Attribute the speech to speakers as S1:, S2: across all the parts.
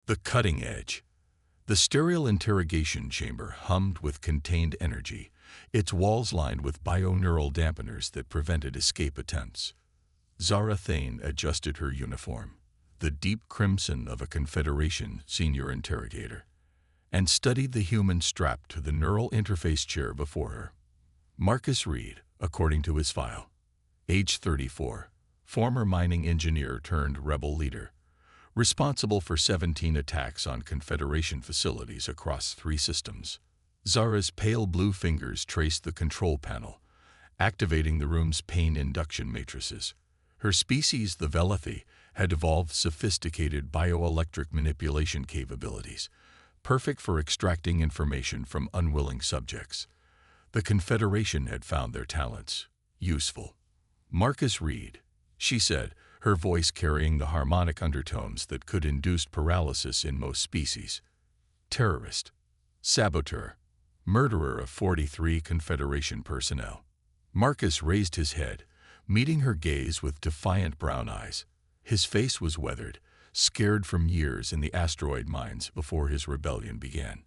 S1: The cutting edge. The sterile interrogation chamber hummed with contained energy, its walls lined with bioneural dampeners that prevented escape attempts. Zara Thane adjusted her uniform, the deep crimson of a Confederation senior interrogator, and studied the human strapped to the neural interface chair before her. Marcus Reed, according to his file, age 34, former mining engineer turned rebel leader, responsible for 17 attacks on Confederation facilities across 3 systems. Zara's pale blue fingers traced the control panel, activating the room's pain induction matrices. Her species, the Velethi, had evolved sophisticated bioelectric manipulation capabilities, perfect for extracting information from unwilling subjects. The Confederation had found their talents useful. Marcus Reed, she said, her voice carrying the harmonic undertones that could induce paralysis in most species. Terrorist, saboteur, murderer of 43 Confederation personnel. Marcus raised his head, meeting her gaze with defiant brown eyes. His face was weathered, scared from years in the asteroid mines before his rebellion began.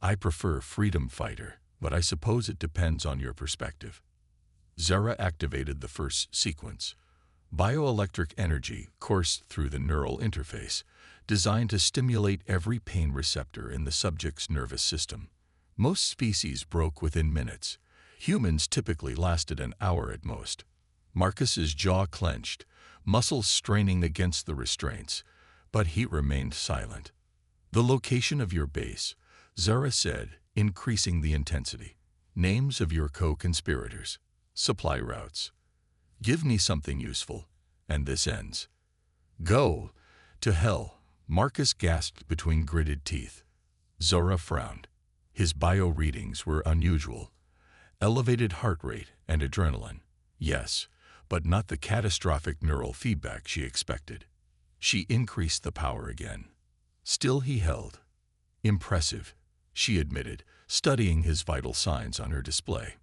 S1: I prefer freedom fighter, but I suppose it depends on your perspective. Zara activated the first sequence. Bioelectric energy coursed through the neural interface, designed to stimulate every pain receptor in the subject's nervous system. Most species broke within minutes. Humans typically lasted an hour at most. Marcus's jaw clenched, muscles straining against the restraints, but he remained silent. The location of your base, Zara said, increasing the intensity. Names of your co-conspirators. Supply routes. Give me something useful, and this ends. Go to hell, Marcus gasped between gritted teeth. Zara frowned. His bio readings were unusual. Elevated heart rate and adrenaline. Yes, but not the catastrophic neural feedback she expected. She increased the power again. Still he held. Impressive, she admitted, studying his vital signs on her display.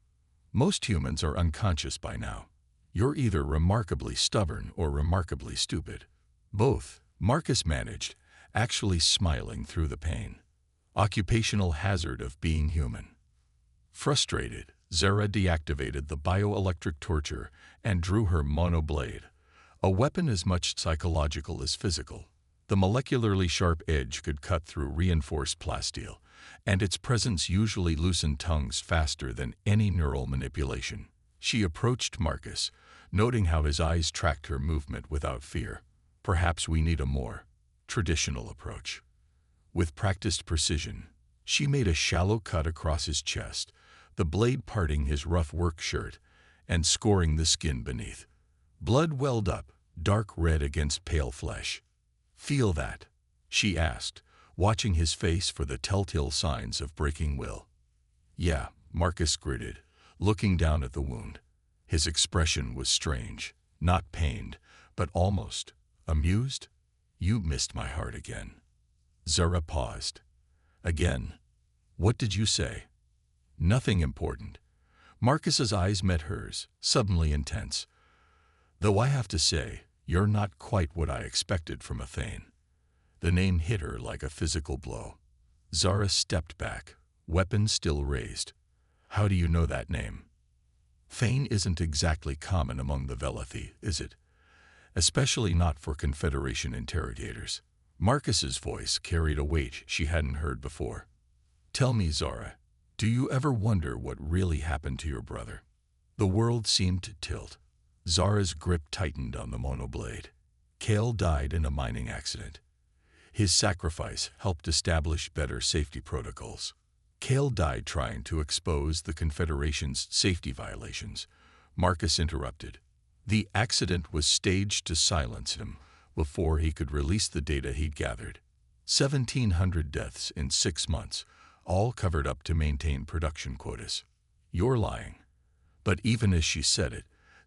S1: Most humans are unconscious by now. You're either remarkably stubborn or remarkably stupid. Both, Marcus managed, actually smiling through the pain. Occupational hazard of being human. Frustrated, Zara deactivated the bioelectric torture and drew her monoblade, a weapon as much psychological as physical. The molecularly sharp edge could cut through reinforced plasteel, and its presence usually loosened tongues faster than any neural manipulation. She approached Marcus, noting how his eyes tracked her movement without fear. Perhaps we need a more traditional approach. With practiced precision, she made a shallow cut across his chest, the blade parting his rough work shirt and scoring the skin beneath. Blood welled up, dark red against pale flesh. Feel that? She asked, watching his face for the telltale signs of breaking will. Yeah, Marcus gritted, looking down at the wound. His expression was strange, not pained, but almost amused. You missed my heart again. Zara paused. Again. What did you say? Nothing important. Marcus's eyes met hers, suddenly intense. Though I have to say, you're not quite what I expected from a Thane. The name hit her like a physical blow. Zara stepped back, weapon still raised. How do you know that name? Thane isn't exactly common among the Velethi, is it? Especially not for Confederation interrogators. Marcus's voice carried a weight she hadn't heard before. Tell me, Zara, do you ever wonder what really happened to your brother? The world seemed to tilt. Zara's grip tightened on the monoblade. Kale died in a mining accident. His sacrifice helped establish better safety protocols. Kale died trying to expose the Confederation's safety violations. Marcus interrupted. The accident was staged to silence him before he could release the data he'd gathered. 1,700 deaths in 6 months, all covered up to maintain production quotas. You're lying. But even as she said it,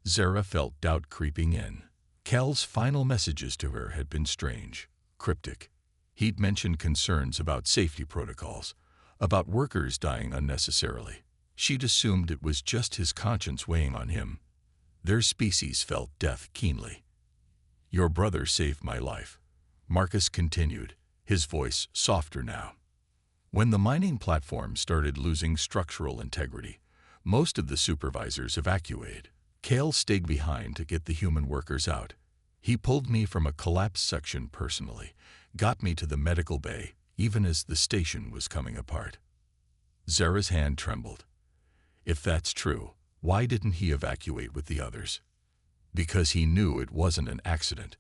S1: Zara felt doubt creeping in. Cal's final messages to her had been strange, cryptic. He'd mentioned concerns about safety protocols, about workers dying unnecessarily. She'd assumed it was just his conscience weighing on him. Their species felt death keenly. Your brother saved my life, Marcus continued, his voice softer now. When the mining platform started losing structural integrity, most of the supervisors evacuated. Cale stayed behind to get the human workers out. He pulled me from a collapsed section personally, got me to the medical bay, even as the station was coming apart. Zara's hand trembled. If that's true, why didn't he evacuate with the others? Because he knew it wasn't an accident.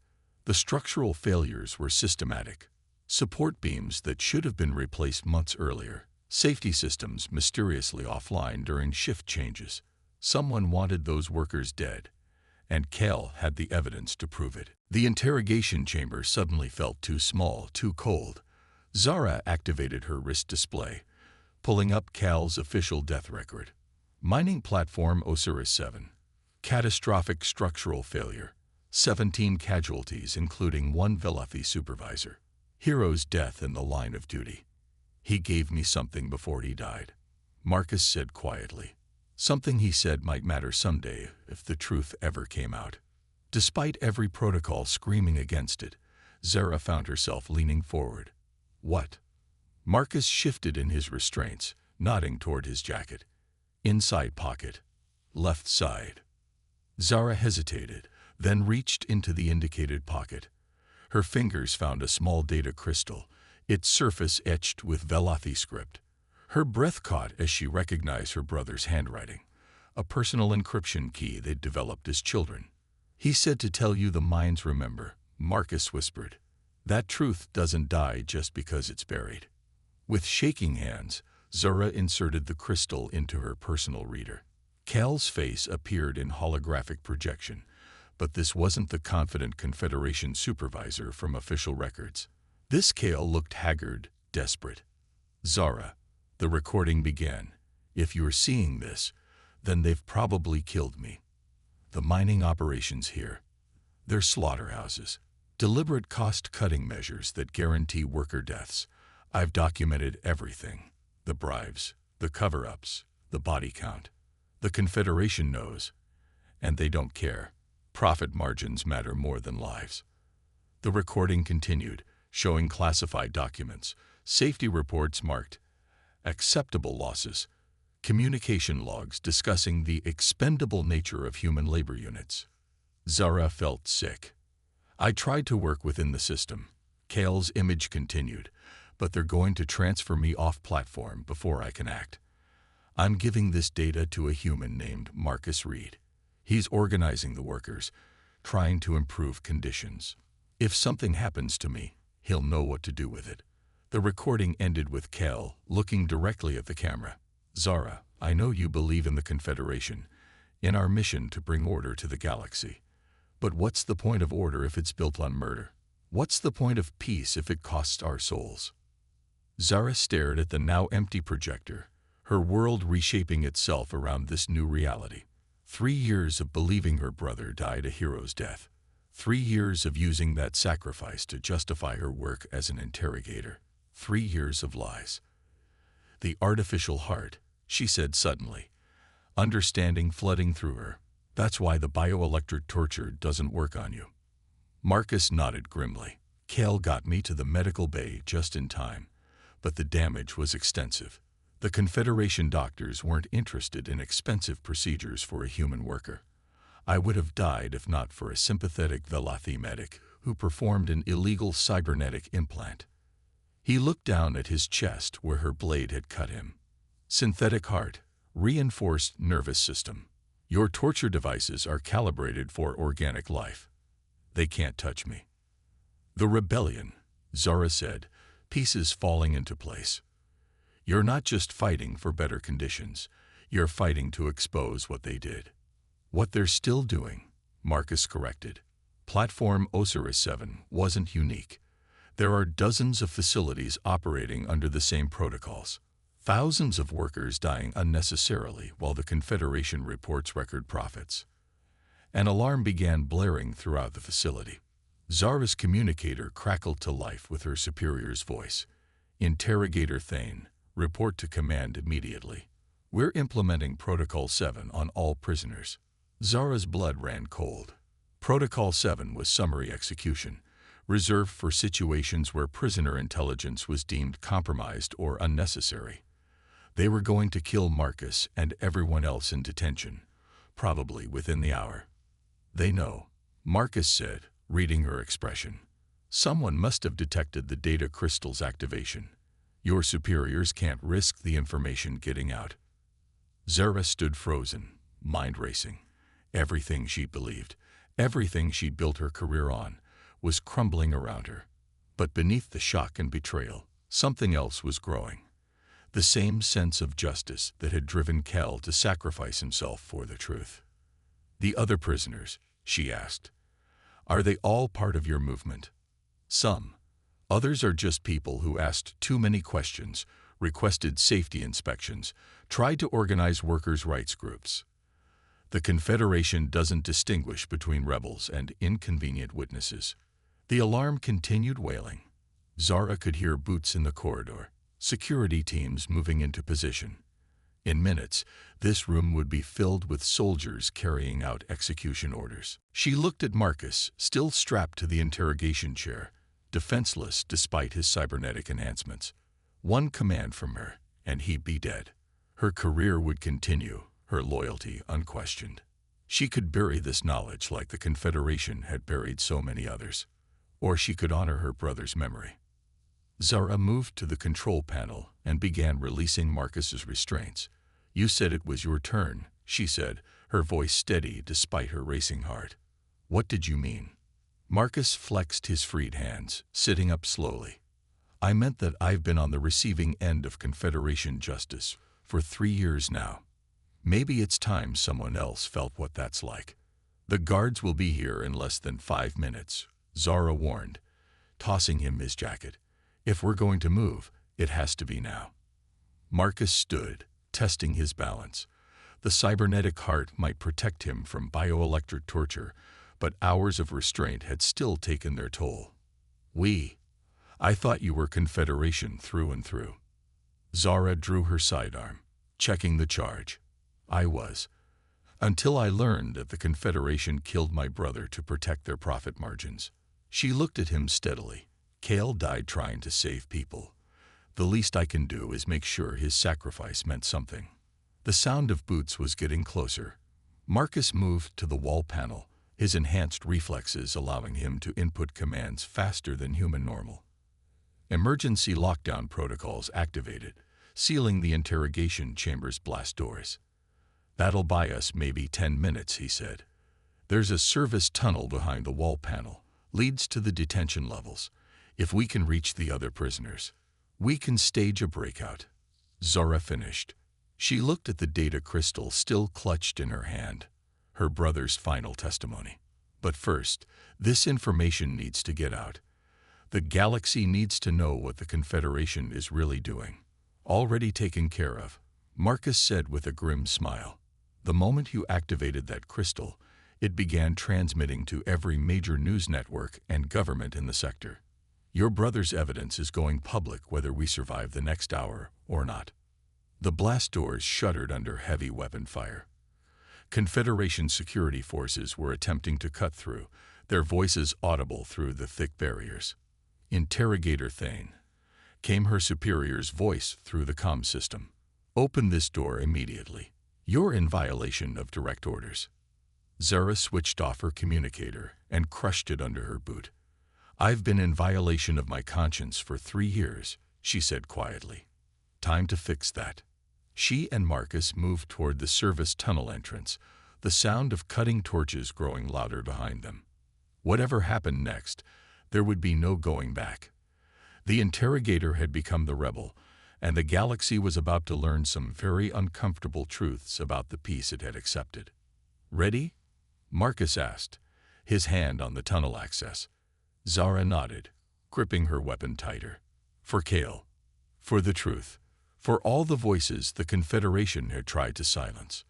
S1: The structural failures were systematic. Support beams that should have been replaced months earlier. Safety systems mysteriously offline during shift changes. Someone wanted those workers dead, and Cale had the evidence to prove it. The interrogation chamber suddenly felt too small, too cold. Zara activated her wrist display, pulling up Cale's official death record. Mining platform Osiris-7. Catastrophic structural failure. 17 casualties, including 1 Velothi supervisor. Hero's death in the line of duty. He gave me something before he died, Marcus said quietly. Something he said might matter someday if the truth ever came out. Despite every protocol screaming against it, Zara found herself leaning forward. What? Marcus shifted in his restraints, nodding toward his jacket. Inside pocket. Left side. Zara hesitated, then reached into the indicated pocket. Her fingers found a small data crystal, its surface etched with Velothi script. Her breath caught as she recognized her brother's handwriting, a personal encryption key they'd developed as children. He said to tell you the minds remember, Marcus whispered. That truth doesn't die just because it's buried. With shaking hands, Zara inserted the crystal into her personal reader. Cale's face appeared in holographic projection, but this wasn't the confident Confederation supervisor from official records. This Cale looked haggard, desperate. Zara, the recording began. If you're seeing this, then they've probably killed me. The mining operations here, they're slaughterhouses. Deliberate cost-cutting measures that guarantee worker deaths. I've documented everything. The bribes, the cover-ups, the body count. The Confederation knows, and they don't care. Profit margins matter more than lives. The recording continued, showing classified documents, safety reports marked acceptable losses, communication logs discussing the expendable nature of human labor units. Zara felt sick. I tried to work within the system. Cale's image continued, but they're going to transfer me off-platform before I can act. I'm giving this data to a human named Marcus Reed. He's organizing the workers, trying to improve conditions. If something happens to me, he'll know what to do with it. The recording ended with Cale looking directly at the camera. Zara, I know you believe in the Confederation, in our mission to bring order to the galaxy. But what's the point of order if it's built on murder? What's the point of peace if it costs our souls? Zara stared at the now empty projector, her world reshaping itself around this new reality. 3 years of believing her brother died a hero's death. 3 years of using that sacrifice to justify her work as an interrogator. 3 years of lies. The artificial heart, she said suddenly, understanding flooding through her. That's why the bioelectric torture doesn't work on you. Marcus nodded grimly. Cale got me to the medical bay just in time, but the damage was extensive. The Confederation doctors weren't interested in expensive procedures for a human worker. I would have died if not for a sympathetic Velothi medic who performed an illegal cybernetic implant. He looked down at his chest where her blade had cut him. Synthetic heart, reinforced nervous system. Your torture devices are calibrated for organic life. They can't touch me. The rebellion, Zara said, pieces falling into place. You're not just fighting for better conditions. You're fighting to expose what they did. What they're still doing, Marcus corrected. Platform Osiris-7 wasn't unique. There are dozens of facilities operating under the same protocols. Thousands of workers dying unnecessarily while the Confederation reports record profits. An alarm began blaring throughout the facility. Zara's communicator crackled to life with her superior's voice. Interrogator Thane, report to command immediately. We're implementing Protocol 7 on all prisoners. Zara's blood ran cold. Protocol 7 was summary execution, reserved for situations where prisoner intelligence was deemed compromised or unnecessary. They were going to kill Marcus and everyone else in detention, probably within the hour. "They know," Marcus said, reading her expression. "Someone must have detected the data crystal's activation. Your superiors can't risk the information getting out." Zara stood frozen, mind racing. Everything she believed, everything she'd built her career on, was crumbling around her. But beneath the shock and betrayal, something else was growing. The same sense of justice that had driven Kel to sacrifice himself for the truth. "The other prisoners," she asked, "are they all part of your movement?" "Some. Others are just people who asked too many questions, requested safety inspections, tried to organize workers' rights groups. The Confederation doesn't distinguish between rebels and inconvenient witnesses." The alarm continued wailing. Zara could hear boots in the corridor, security teams moving into position. In minutes, this room would be filled with soldiers carrying out execution orders. She looked at Marcus, still strapped to the interrogation chair, defenseless despite his cybernetic enhancements. One command from her, and he'd be dead. Her career would continue, her loyalty unquestioned. She could bury this knowledge like the Confederation had buried so many others. Or she could honor her brother's memory. Zara moved to the control panel and began releasing Marcus's restraints. "You said it was your turn," she said, her voice steady despite her racing heart. "What did you mean?" Marcus flexed his freed hands, sitting up slowly. "I meant that I've been on the receiving end of Confederation justice for 3 years now. Maybe it's time someone else felt what that's like." "The guards will be here in less than 5 minutes," Zara warned, tossing him his jacket. "If we're going to move, it has to be now." Marcus stood, testing his balance. The cybernetic heart might protect him from bioelectric torture, but hours of restraint had still taken their toll. I thought you were Confederation through and through." Zara drew her sidearm, checking the charge. "I was. Until I learned that the Confederation killed my brother to protect their profit margins." She looked at him steadily. "Cale died trying to save people. The least I can do is make sure his sacrifice meant something." The sound of boots was getting closer. Marcus moved to the wall panel, his enhanced reflexes allowing him to input commands faster than human normal. Emergency lockdown protocols activated, sealing the interrogation chamber's blast doors. "That'll buy us maybe 10 minutes," he said. "There's a service tunnel behind the wall panel. Leads to the detention levels. If we can reach the other prisoners, we can stage a breakout." Zara finished. She looked at the data crystal still clutched in her hand, her brother's final testimony. "But first, this information needs to get out. The galaxy needs to know what the Confederation is really doing." "Already taken care of," Marcus said with a grim smile. "The moment you activated that crystal, it began transmitting to every major news network and government in the sector. Your brother's evidence is going public whether we survive the next hour or not." The blast doors shuddered under heavy weapon fire. Confederation security forces were attempting to cut through, their voices audible through the thick barriers. "Interrogator Thane," came her superior's voice through the comm system. "Open this door immediately. You're in violation of direct orders." Zara switched off her communicator and crushed it under her boot. "I've been in violation of my conscience for 3 years," she said quietly. "Time to fix that." She and Marcus moved toward the service tunnel entrance, the sound of cutting torches growing louder behind them. Whatever happened next, there would be no going back. The interrogator had become the rebel, and the galaxy was about to learn some very uncomfortable truths about the peace it had accepted. "Ready?" Marcus asked, his hand on the tunnel access. Zara nodded, gripping her weapon tighter. "For Cale. For the truth. For all the voices the Confederation had tried to silence.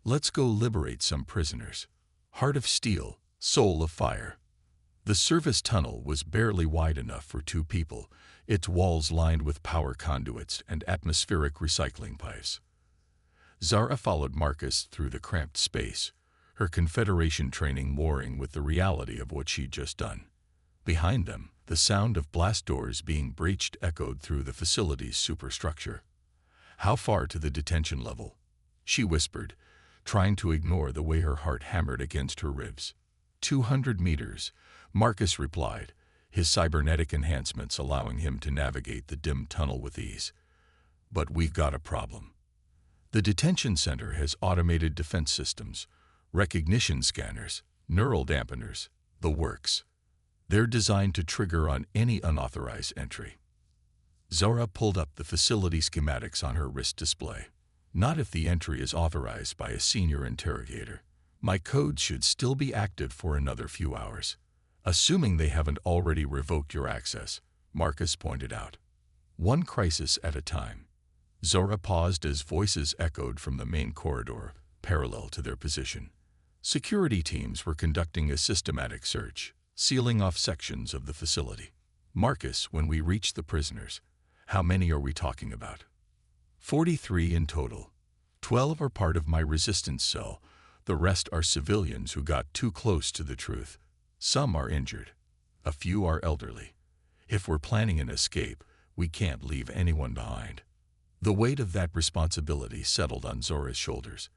S1: Let's go liberate some prisoners. Heart of steel, soul of fire." The service tunnel was barely wide enough for 2 people, its walls lined with power conduits and atmospheric recycling pipes. Zara followed Marcus through the cramped space, her Confederation training warring with the reality of what she'd just done. Behind them, the sound of blast doors being breached echoed through the facility's superstructure. "How far to the detention level?" she whispered, trying to ignore the way her heart hammered against her ribs. 200 meters, Marcus replied, his cybernetic enhancements allowing him to navigate the dim tunnel with ease. "But we've got a problem. The detention center has automated defense systems, recognition scanners, neural dampeners, the works. They're designed to trigger on any unauthorized entry." Zara pulled up the facility schematics on her wrist display. "Not if the entry is authorized by a senior interrogator. My codes should still be active for another few hours. Assuming they haven't already revoked your access," Marcus pointed out. "One crisis at a time." Zora paused as voices echoed from the main corridor, parallel to their position. Security teams were conducting a systematic search, sealing off sections of the facility. "Marcus, when we reach the prisoners, how many are we talking about?" 43 in total. 12 are part of my resistance cell. The rest are civilians who got too close to the truth. Some are injured. A few are elderly. If we're planning an escape, we can't leave anyone behind." The weight of that responsibility settled on Zora's shoulders.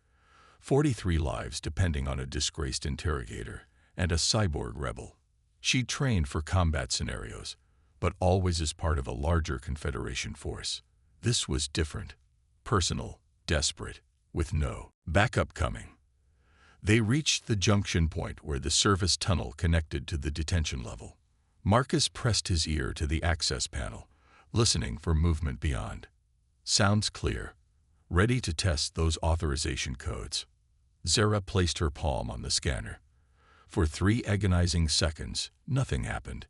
S1: 43 lives depending on a disgraced interrogator and a cyborg rebel. She trained for combat scenarios, but always as part of a larger Confederation force. This was different, personal, desperate, with no backup coming. They reached the junction point where the service tunnel connected to the detention level. Marcus pressed his ear to the access panel, listening for movement beyond. "Sounds clear. Ready to test those authorization codes." Zara placed her palm on the scanner. For 3 agonizing seconds, nothing happened.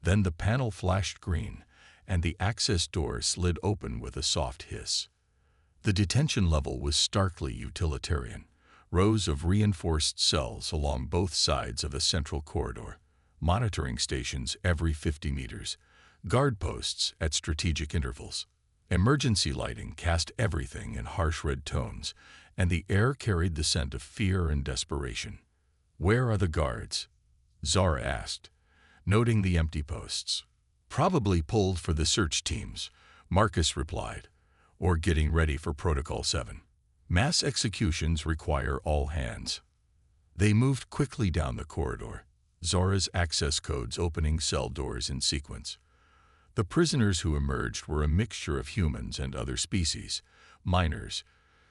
S1: Then the panel flashed green, and the access door slid open with a soft hiss. The detention level was starkly utilitarian. Rows of reinforced cells along both sides of a central corridor, monitoring stations every 50 meters, guard posts at strategic intervals. Emergency lighting cast everything in harsh red tones, and the air carried the scent of fear and desperation. "Where are the guards?" Zara asked, noting the empty posts. "Probably pulled for the search teams," Marcus replied, "or getting ready for Protocol 7. Mass executions require all hands." They moved quickly down the corridor, Zora's access codes opening cell doors in sequence. The prisoners who emerged were a mixture of humans and other species, miners,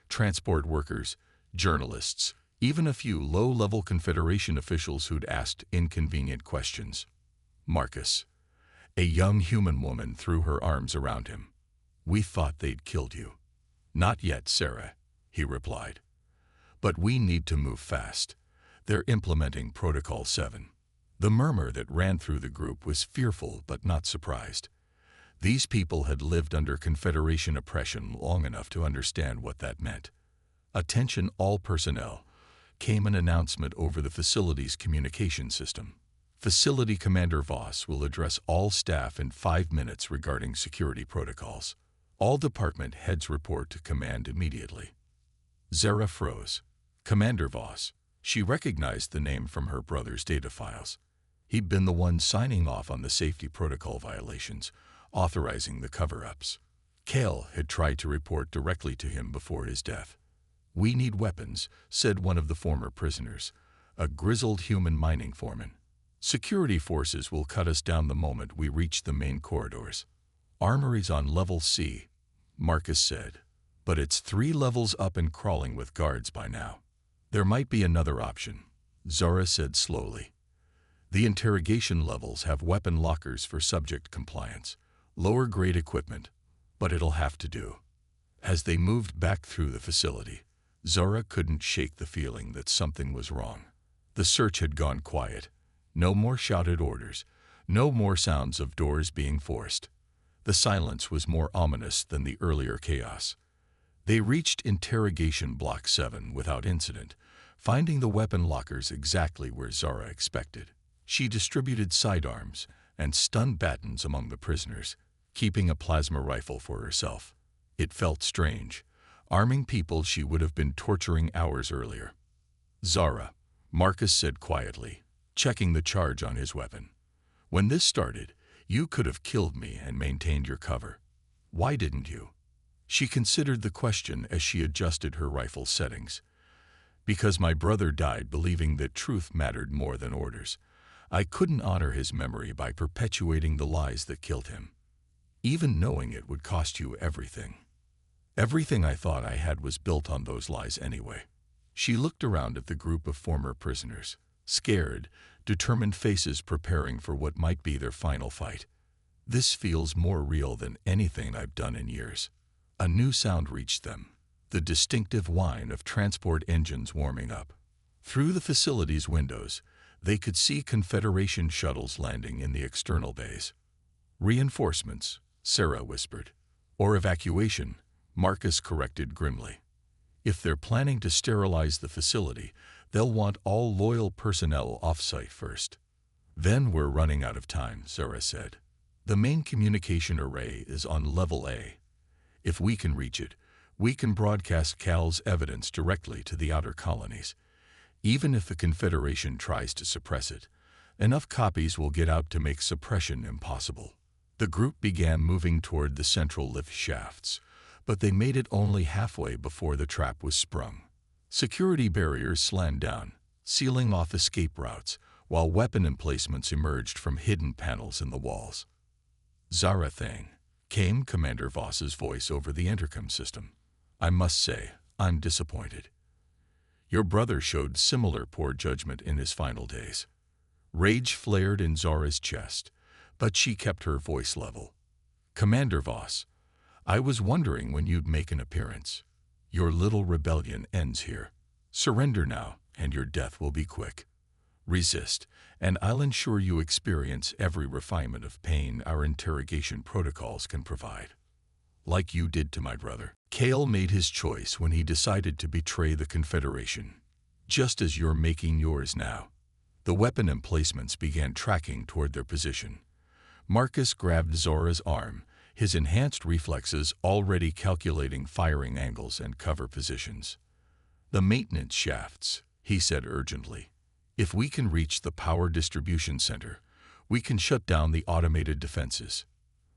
S1: transport workers, journalists, even a few low-level Confederation officials who'd asked inconvenient questions. "Marcus." A young human woman threw her arms around him. "We thought they'd killed you." "Not yet, Sarah," he replied. "But we need to move fast. They're implementing Protocol 7. The murmur that ran through the group was fearful but not surprised. These people had lived under Confederation oppression long enough to understand what that meant. "Attention all personnel," came an announcement over the facility's communication system. "Facility Commander Voss will address all staff in 5 minutes regarding security protocols. All department heads report to command immediately." Zara froze. Commander Voss. She recognized the name from her brother's data files. He'd been the one signing off on the safety protocol violations, authorizing the cover-ups. Kale had tried to report directly to him before his death. "We need weapons," said one of the former prisoners, a grizzled human mining foreman. "Security forces will cut us down the moment we reach the main corridors." "Armory's on level C," Marcus said, "but it's 3 levels up and crawling with guards by now." "There might be another option," Zara said slowly. "The interrogation levels have weapon lockers for subject compliance, lower-grade equipment, but it'll have to do." As they moved back through the facility, Zara couldn't shake the feeling that something was wrong. The search had gone quiet. No more shouted orders, no more sounds of doors being forced. The silence was more ominous than the earlier chaos. They reached Interrogation Block 7 without incident, finding the weapon lockers exactly where Zara expected. She distributed sidearms and stun batons among the prisoners, keeping a plasma rifle for herself. It felt strange, arming people she would have been torturing hours earlier. "Zara," Marcus said quietly, checking the charge on his weapon. When this started, you could have killed me and maintained your cover. Why didn't you? She considered the question as she adjusted her rifle settings. Because my brother died believing that truth mattered more than orders. I couldn't honor his memory by perpetuating the lies that killed him. Even knowing it would cost you everything. Everything I thought I had was built on those lies anyway. She looked around at the group of former prisoners, scared, determined faces preparing for what might be their final fight. This feels more real than anything I've done in years. A new sound reached them, the distinctive whine of transport engines warming up. Through the facility's windows, they could see Confederation shuttles landing in the external bays. Reinforcements, Sarah whispered. Or evacuation, Marcus corrected grimly. If they're planning to sterilize the facility, they'll want all loyal personnel off-site first. Then we're running out of time, Sarah said. The main communication array is on level A. If we can reach it, we can broadcast Cal's evidence directly to the outer colonies. Even if the Confederation tries to suppress it, enough copies will get out to make suppression impossible. The group began moving toward the central lift shafts, but they made it only halfway before the trap was sprung. Security barriers slammed down, sealing off escape routes, while weapon emplacements emerged from hidden panels in the walls. Zara Thang, came Commander Voss's voice over the intercom system. I must say, I'm disappointed. Your brother showed similar poor judgment in his final days. Rage flared in Zara's chest, but she kept her voice level. Commander Voss, I was wondering when you'd make an appearance. Your little rebellion ends here. Surrender now, and your death will be quick. Resist, and I'll ensure you experience every refinement of pain our interrogation protocols can provide. Like you did to my brother. Cale made his choice when he decided to betray the Confederation, just as you're making yours now. The weapon emplacements began tracking toward their position. Marcus grabbed Zora's arm, his enhanced reflexes already calculating firing angles and cover positions. The maintenance shafts, he said urgently. If we can reach the power distribution center, we can shut down the automated defenses.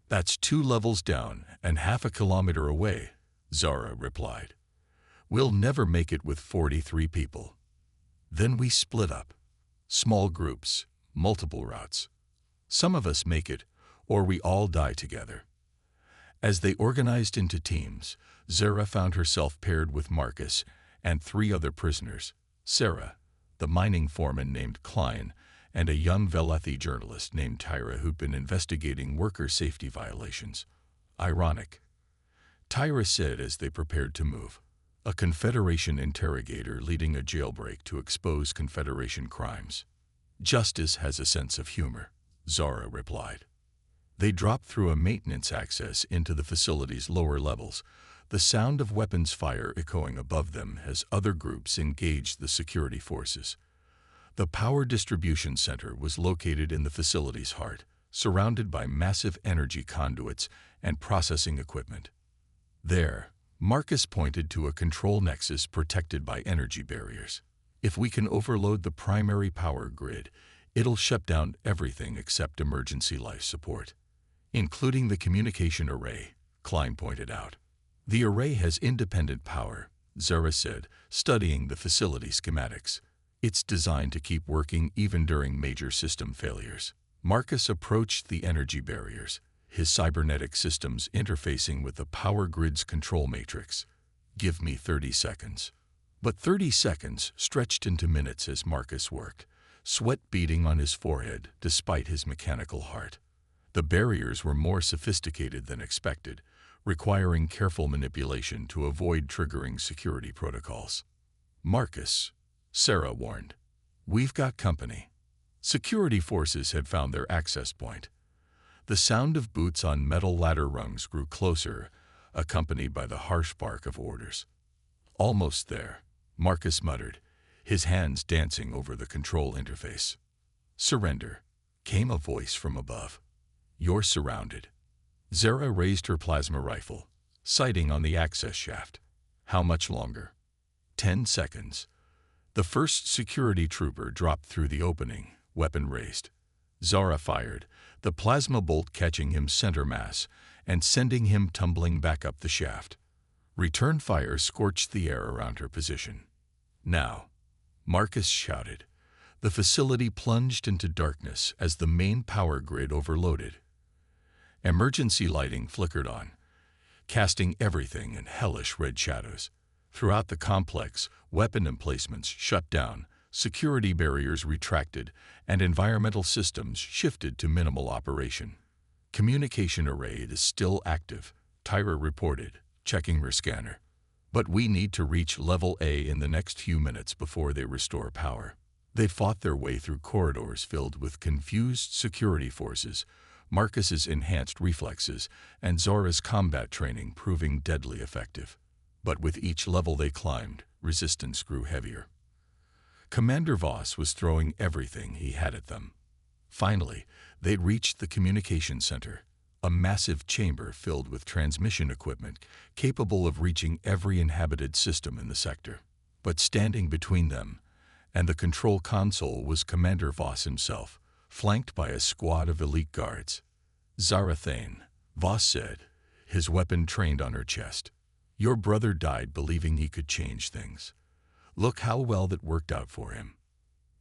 S1: That's 2 levels down and half a kilometer away, Zara replied. We'll never make it with 43 people. Then we split up. Small groups, multiple routes. Some of us make it, or we all die together. As they organized into teams, Zara found herself paired with Marcus and 3 other prisoners, Sarah, the mining foreman named Klein, and a young Velethi journalist named Tyra who'd been investigating worker safety violations. Ironic. Tyra said as they prepared to move. A Confederation interrogator leading a jailbreak to expose Confederation crimes. Justice has a sense of humor, Zara replied. They dropped through a maintenance access into the facility's lower levels, the sound of weapons fire echoing above them as other groups engaged the security forces. The power distribution center was located in the facility's heart, surrounded by massive energy conduits and processing equipment. There, Marcus pointed to a control nexus protected by energy barriers. If we can overload the primary power grid, it'll shut down everything except emergency life support, including the communication array, Klein pointed out. The array has independent power, Zara said, studying the facility schematics. It's designed to keep working even during major system failures. Marcus approached the energy barriers, his cybernetic systems interfacing with the power grid's control matrix. Give me 30 seconds. But 30 seconds stretched into minutes as Marcus worked, sweat beading on his forehead despite his mechanical heart. The barriers were more sophisticated than expected, requiring careful manipulation to avoid triggering security protocols. Marcus, Sarah warned, we've got company. Security forces had found their access point. The sound of boots on metal ladder rungs grew closer, accompanied by the harsh bark of orders. Almost there, Marcus muttered, his hands dancing over the control interface. Surrender, came a voice from above. You're surrounded. Zara raised her plasma rifle, sighting on the access shaft. How much longer? 10 seconds. The first security trooper dropped through the opening, weapon raised. Zara fired, the plasma bolt catching him center mass and sending him tumbling back up the shaft. Return fire scorched the air around her position. "Now," Marcus shouted. The facility plunged into darkness as the main power grid overloaded. Emergency lighting flickered on, casting everything in hellish red shadows. Throughout the complex, weapon emplacements shut down, security barriers retracted, and environmental systems shifted to minimal operation. "Communication array is still active," Tyra reported, checking her scanner. "But we need to reach level A in the next few minutes before they restore power." They fought their way through corridors filled with confused security forces, Marcus's enhanced reflexes, and Zora's combat training proving deadly effective. But with each level they climbed, resistance grew heavier. Commander Voss was throwing everything he had at them. Finally, they'd reached the communication center, a massive chamber filled with transmission equipment capable of reaching every inhabited system in the sector. But standing between them and the control console was Commander Voss himself, flanked by a squad of elite guards. "Zara Thane," Voss said, his weapon trained on her chest. "Your brother died believing he could change things. Look how well that worked out for him."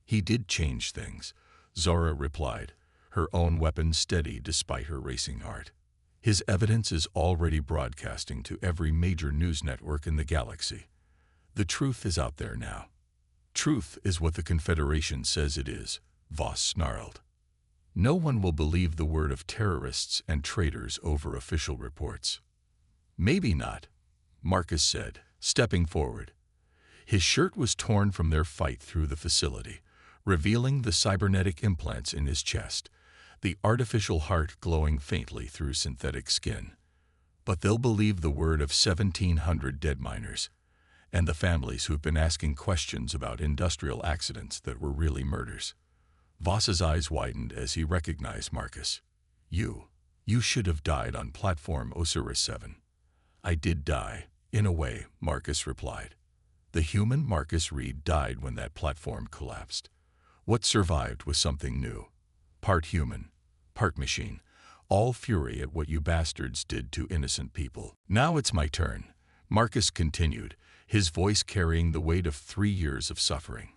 S1: "He did change things," Zora replied, her own weapon steady despite her racing heart. "His evidence is already broadcasting to every major news network in the galaxy. The truth is out there now." "Truth is what the Confederation says it is," Voss snarled. "No one will believe the word of terrorists and traitors over official reports." "Maybe not," Marcus said, stepping forward. His shirt was torn from their fight through the facility, revealing the cybernetic implants in his chest, the artificial heart glowing faintly through synthetic skin. "But they'll believe the word of 1,700 dead miners, and the families who've been asking questions about industrial accidents that were really murders." Voss's eyes widened as he recognized Marcus. You should have died on platform Osiris 7. "I did die, in a way," Marcus replied. "The human Marcus Reed died when that platform collapsed. What survived was something new. Part human, part machine, all fury at what you bastards did to innocent people." "Now it's my turn," Marcus continued, his voice carrying the weight of 3 years of suffering.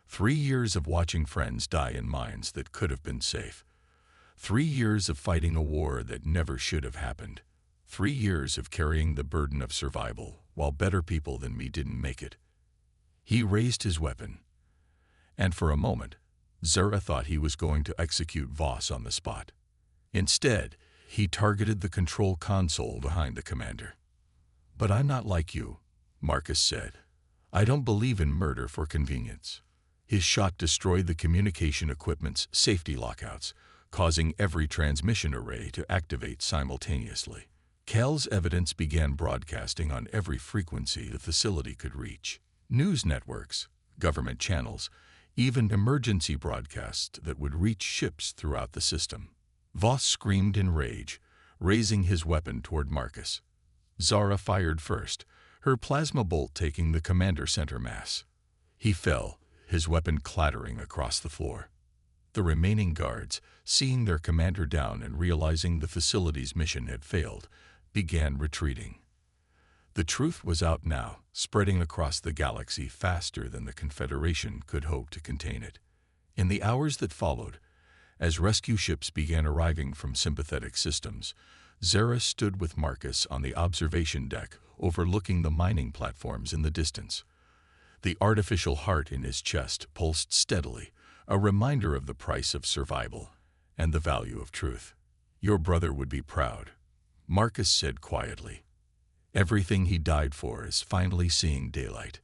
S1: 3 years of watching friends die in mines that could have been safe. 3 years of fighting a war that never should have happened. 3 years of carrying the burden of survival while better people than me didn't make it. He raised his weapon, and for a moment, Zara thought he was going to execute Voss on the spot. Instead, he targeted the control console behind the commander. "But I'm not like you," Marcus said. "I don't believe in murder for convenience." His shot destroyed the communication equipment's safety lockouts, causing every transmission array to activate simultaneously. Kel's evidence began broadcasting on every frequency the facility could reach. News networks, government channels, even emergency broadcasts that would reach ships throughout the system. Voss screamed in rage, raising his weapon toward Marcus. Zara fired first, her plasma bolt taking the commander center mass. He fell, his weapon clattering across the floor. The remaining guards, seeing their commander down and realizing the facility's mission had failed, began retreating. The truth was out now, spreading across the galaxy faster than the Confederation could hope to contain it. In the hours that followed, as rescue ships began arriving from sympathetic systems, Zara stood with Marcus on the observation deck, overlooking the mining platforms in the distance. The artificial heart in his chest pulsed steadily, a reminder of the price of survival and the value of truth. "Your brother would be proud," Marcus said quietly. "Everything he died for is finally seeing daylight."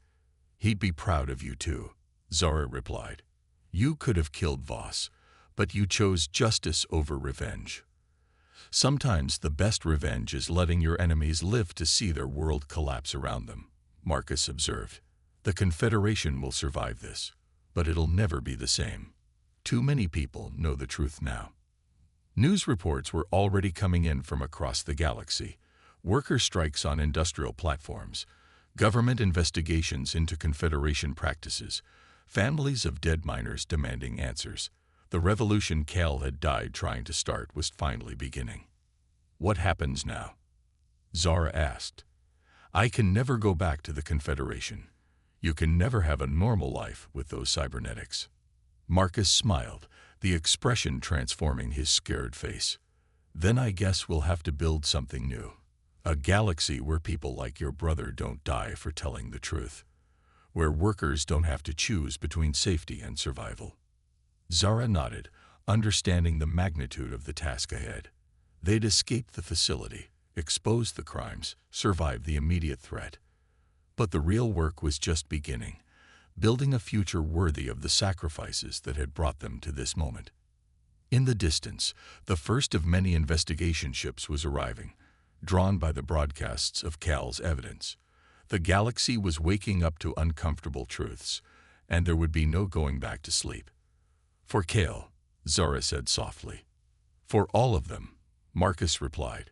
S1: "He'd be proud of you too," Zara replied. "You could have killed Voss, but you chose justice over revenge. Sometimes the best revenge is letting your enemies live to see their world collapse around them," Marcus observed. "The Confederation will survive this, but it'll never be the same. Too many people know the truth now." News reports were already coming in from across the galaxy. Worker strikes on industrial platforms, government investigations into Confederation practices, families of dead miners demanding answers. The revolution Cal had died trying to start was finally beginning. What happens now? Zara asked. I can never go back to the Confederation. You can never have a normal life with those cybernetics. Marcus smiled, the expression transforming his scared face. Then I guess we'll have to build something new. A galaxy where people like your brother don't die for telling the truth. Where workers don't have to choose between safety and survival. Zara nodded, understanding the magnitude of the task ahead. They'd escaped the facility, exposed the crimes, survived the immediate threat. But the real work was just beginning, building a future worthy of the sacrifices that had brought them to this moment. In the distance, the first of many investigation ships was arriving, drawn by the broadcasts of Cal's evidence. The galaxy was waking up to uncomfortable truths, and there would be no going back to sleep. For Cal, Zara said softly. For all of them, Marcus replied.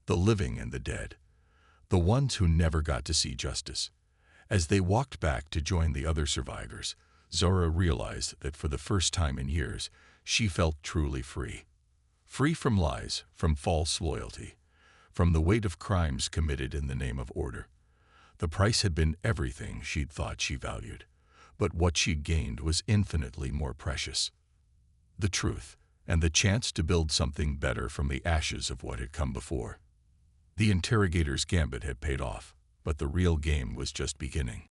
S1: The living and the dead. The ones who never got to see justice. As they walked back to join the other survivors, Zara realized that for the first time in years, she felt truly free. Free from lies, from false loyalty, from the weight of crimes committed in the name of order. The price had been everything she'd thought she valued, but what she'd gained was infinitely more precious. The truth, and the chance to build something better from the ashes of what had come before. The interrogator's gambit had paid off, but the real game was just beginning.